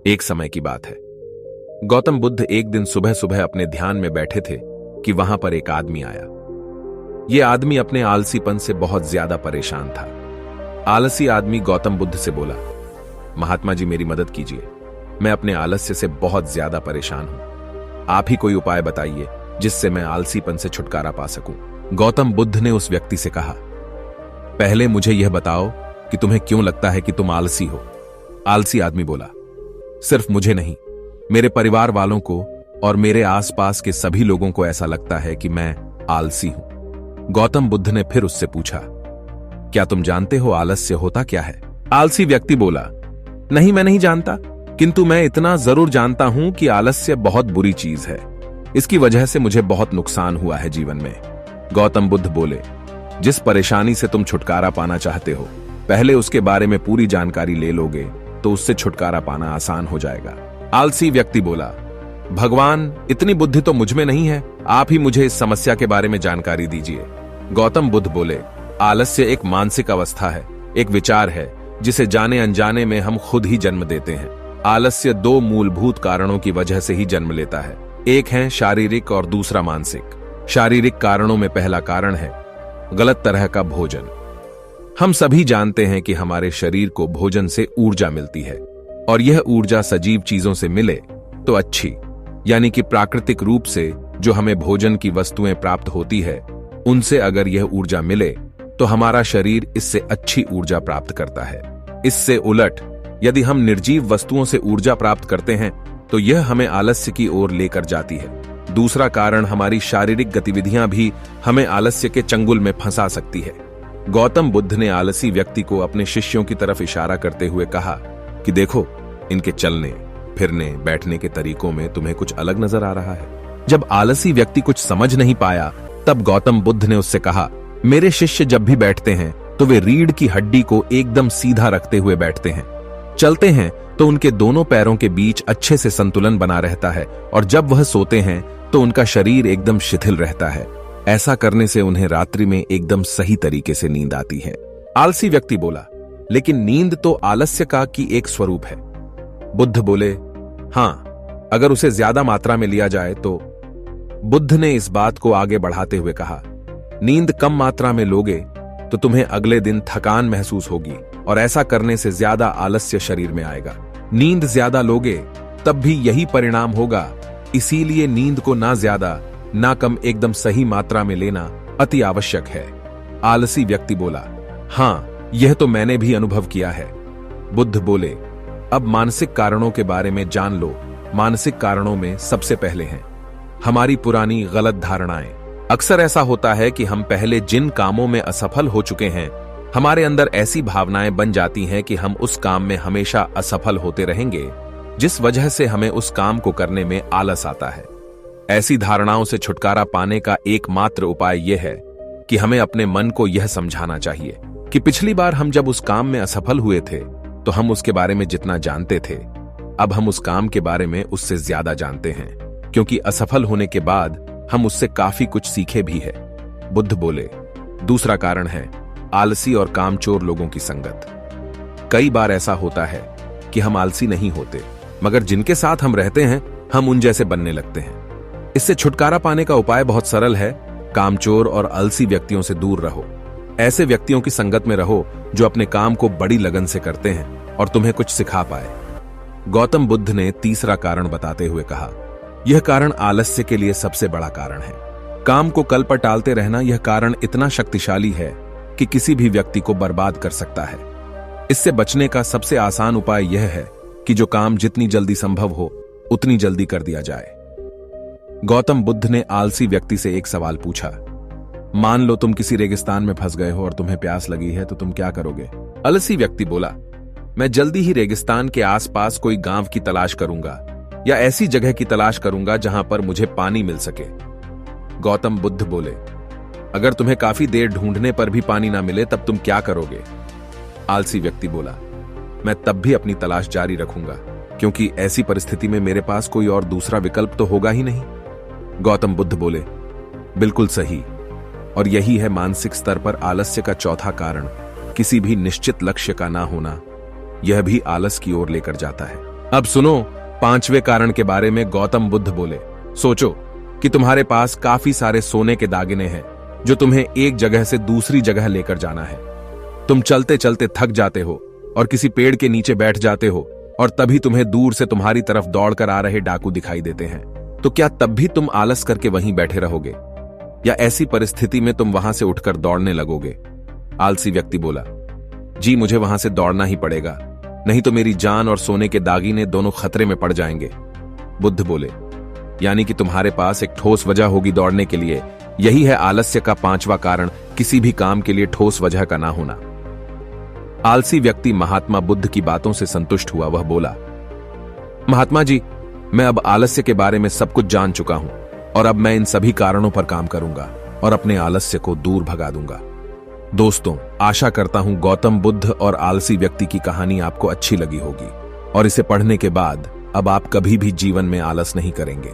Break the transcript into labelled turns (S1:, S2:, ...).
S1: एक समय की बात है। गौतम बुद्ध एक दिन सुबह सुबह अपने ध्यान में बैठे थे कि वहां पर एक आदमी आया। यह आदमी अपने आलसीपन से बहुत ज्यादा परेशान था। आलसी आदमी गौतम बुद्ध से बोला, महात्मा जी मेरी मदद कीजिए, मैं अपने आलस्य से बहुत ज्यादा परेशान हूं। आप ही कोई उपाय बताइए जिससे मैं आलसीपन से छुटकारा पा सकूं। गौतम बुद्ध ने उस व्यक्ति से कहा, पहले मुझे यह बताओ कि तुम्हें क्यों लगता है कि तुम आलसी हो। आलसी आदमी बोला, सिर्फ मुझे नहीं, मेरे परिवार वालों को और मेरे आसपास के सभी लोगों को ऐसा लगता है कि मैं आलसी हूं। गौतम बुद्ध ने फिर उससे पूछा, क्या तुम जानते हो आलस्य होता क्या है? आलसी व्यक्ति बोला, नहीं मैं नहीं जानता, किंतु मैं इतना जरूर जानता हूं कि आलस्य बहुत बुरी चीज है। इसकी वजह से मुझे बहुत नुकसान हुआ है जीवन में। गौतम बुद्ध बोले, जिस परेशानी से तुम छुटकारा पाना चाहते हो, पहले उसके बारे में पूरी जानकारी ले लोगे तो उससे छुटकारा पाना आसान हो जाएगा। आलसी व्यक्ति बोला, भगवान इतनी बुद्धि तो मुझ में नहीं है, आप ही मुझे इस समस्या के बारे में जानकारी दीजिए। गौतम बुद्ध बोले, आलस्य एक मानसिक अवस्था है, एक विचार है जिसे जाने अनजाने में हम खुद ही जन्म देते हैं। आलस्य दो मूलभूत कारणों की वजह से ही जन्म लेता है, एक है शारीरिक और दूसरा मानसिक। शारीरिक कारणों में पहला कारण है गलत तरह का भोजन। हम सभी जानते हैं कि हमारे शरीर को भोजन से ऊर्जा मिलती है, और यह ऊर्जा सजीव चीजों से मिले तो अच्छी, यानी कि प्राकृतिक रूप से जो हमें भोजन की वस्तुएं प्राप्त होती है, उनसे अगर यह ऊर्जा मिले तो हमारा शरीर इससे अच्छी ऊर्जा प्राप्त करता है। इससे उलट यदि हम निर्जीव वस्तुओं से ऊर्जा प्राप्त करते हैं तो यह हमें आलस्य की ओर लेकर जाती है। दूसरा कारण, हमारी शारीरिक गतिविधियां भी हमें आलस्य के चंगुल में फंसा सकती है। गौतम बुद्ध ने आलसी व्यक्ति को अपने शिष्यों की तरफ इशारा करते हुए कहा कि देखो, इनके चलने फिरने बैठने के तरीकों में तुम्हें कुछ अलग नजर आ रहा है। जब आलसी व्यक्ति कुछ समझ नहीं पाया, तब गौतम बुद्ध ने उससे कहा, मेरे शिष्य जब भी बैठते हैं तो वे रीढ़ की हड्डी को एकदम सीधा रखते हुए बैठते हैं। चलते हैं तो उनके दोनों पैरों के बीच अच्छे से संतुलन बना रहता है, और जब वह सोते हैं तो उनका शरीर एकदम शिथिल रहता है। ऐसा करने से उन्हें रात्रि में एकदम सही तरीके से नींद आती है। आलसी व्यक्ति बोला, लेकिन नींद तो आलस्य का की एक स्वरूप है। बुद्ध बोले, हाँ, अगर उसे ज्यादा मात्रा में लिया जाए तो। बुद्ध ने इस बात को आगे बढ़ाते हुए कहा, नींद कम मात्रा में लोगे तो तुम्हें अगले दिन थकान महसूस होगी, और ऐसा करने से ज्यादा आलस्य शरीर में आएगा। नींद ज्यादा लोगे तब भी यही परिणाम होगा। इसीलिए नींद को ना ज्यादा ना कम, एकदम सही मात्रा में लेना अति आवश्यक है। आलसी व्यक्ति बोला, हाँ, यह तो मैंने भी अनुभव किया है। बुद्ध बोले, अब मानसिक कारणों के बारे में जान लो। मानसिक कारणों में सबसे पहले हैं हमारी पुरानी गलत धारणाएं। अक्सर ऐसा होता है कि हम पहले जिन कामों में असफल हो चुके हैं, हमारे अंदर ऐसी भावनाएं बन जाती हैं कि हम उस काम में हमेशा असफल होते रहेंगे, जिस वजह से हमें उस काम को करने में आलस आता है। ऐसी धारणाओं से छुटकारा पाने का एकमात्र उपाय यह है कि हमें अपने मन को यह समझाना चाहिए कि पिछली बार हम जब उस काम में असफल हुए थे तो हम उसके बारे में जितना जानते थे, अब हम उस काम के बारे में उससे ज्यादा जानते हैं, क्योंकि असफल होने के बाद हम उससे काफी कुछ सीखे भी है। बुद्ध बोले, दूसरा कारण है आलसी और कामचोर लोगों की संगत। कई बार ऐसा होता है कि हम आलसी नहीं होते, मगर जिनके साथ हम रहते हैं हम उन जैसे बनने लगते हैं। इससे छुटकारा पाने का उपाय बहुत सरल है, कामचोर और आलसी व्यक्तियों से दूर रहो। ऐसे व्यक्तियों की संगत में रहो जो अपने काम को बड़ी लगन से करते हैं और तुम्हें कुछ सिखा पाए। गौतम बुद्ध ने तीसरा कारण बताते हुए कहा, यह कारण आलस्य के लिए सबसे बड़ा कारण है। काम को कल पर टालते रहना, यह कारण इतना शक्तिशाली है कि किसी भी व्यक्ति को बर्बाद कर सकता है। इससे बचने का सबसे आसान उपाय यह है कि जो काम जितनी जल्दी संभव हो उतनी जल्दी कर दिया जाए। गौतम बुद्ध ने आलसी व्यक्ति से एक सवाल पूछा, मान लो तुम किसी रेगिस्तान में फंस गए हो और तुम्हें प्यास लगी है, तो तुम क्या करोगे? आलसी व्यक्ति बोला, मैं जल्दी ही रेगिस्तान के आसपास कोई गांव की तलाश करूंगा, या ऐसी जगह की तलाश करूंगा जहां पर मुझे पानी मिल सके। गौतम बुद्ध बोले, अगर तुम्हें काफी देर ढूंढने पर भी पानी ना मिले तब तुम क्या करोगे? आलसी व्यक्ति बोला, मैं तब भी अपनी तलाश जारी रखूंगा, क्योंकि ऐसी परिस्थिति में मेरे पास कोई और दूसरा विकल्प तो होगा ही नहीं। गौतम बुद्ध बोले, बिल्कुल सही, और यही है मानसिक स्तर पर आलस्य का चौथा कारण, किसी भी निश्चित लक्ष्य का ना होना। यह भी आलस की ओर लेकर जाता है। अब सुनो, 5वें कारण के बारे में गौतम बुद्ध बोले, सोचो कि तुम्हारे पास काफी सारे सोने के दागिने हैं जो तुम्हें एक जगह से दूसरी जगह लेकर जाना है। तुम चलते चलते थक जाते हो और किसी पेड़ के नीचे बैठ जाते हो और तभी तुम्हें दूर से तुम्हारी तरफ दौड़कर आ रहे डाकू दिखाई देते हैं। तो क्या तब भी तुम आलस करके वहीं बैठे रहोगे, या ऐसी परिस्थिति में तुम वहां से उठकर दौड़ने लगोगे? आलसी व्यक्ति बोला, जी मुझे वहां से दौड़ना ही पड़ेगा, नहीं तो मेरी जान और सोने के दागिने दोनों खतरे में पड़ जाएंगे। बुद्ध बोले, यानी कि तुम्हारे पास एक ठोस वजह होगी दौड़ने के लिए। यही है आलस्य का 5वां कारण, किसी भी काम के लिए ठोस वजह का ना होना। आलसी व्यक्ति महात्मा बुद्ध की बातों से संतुष्ट हुआ। वह बोला, महात्मा जी, मैं अब आलस्य के बारे में सब कुछ जान चुका हूं और अब मैं इन सभी कारणों पर काम करूंगा और अपने आलस्य को दूर भगा दूंगा। दोस्तों, आशा करता हूं गौतम बुद्ध और आलसी व्यक्ति की कहानी आपको अच्छी लगी होगी और इसे पढ़ने के बाद अब आप कभी भी जीवन में आलस नहीं करेंगे।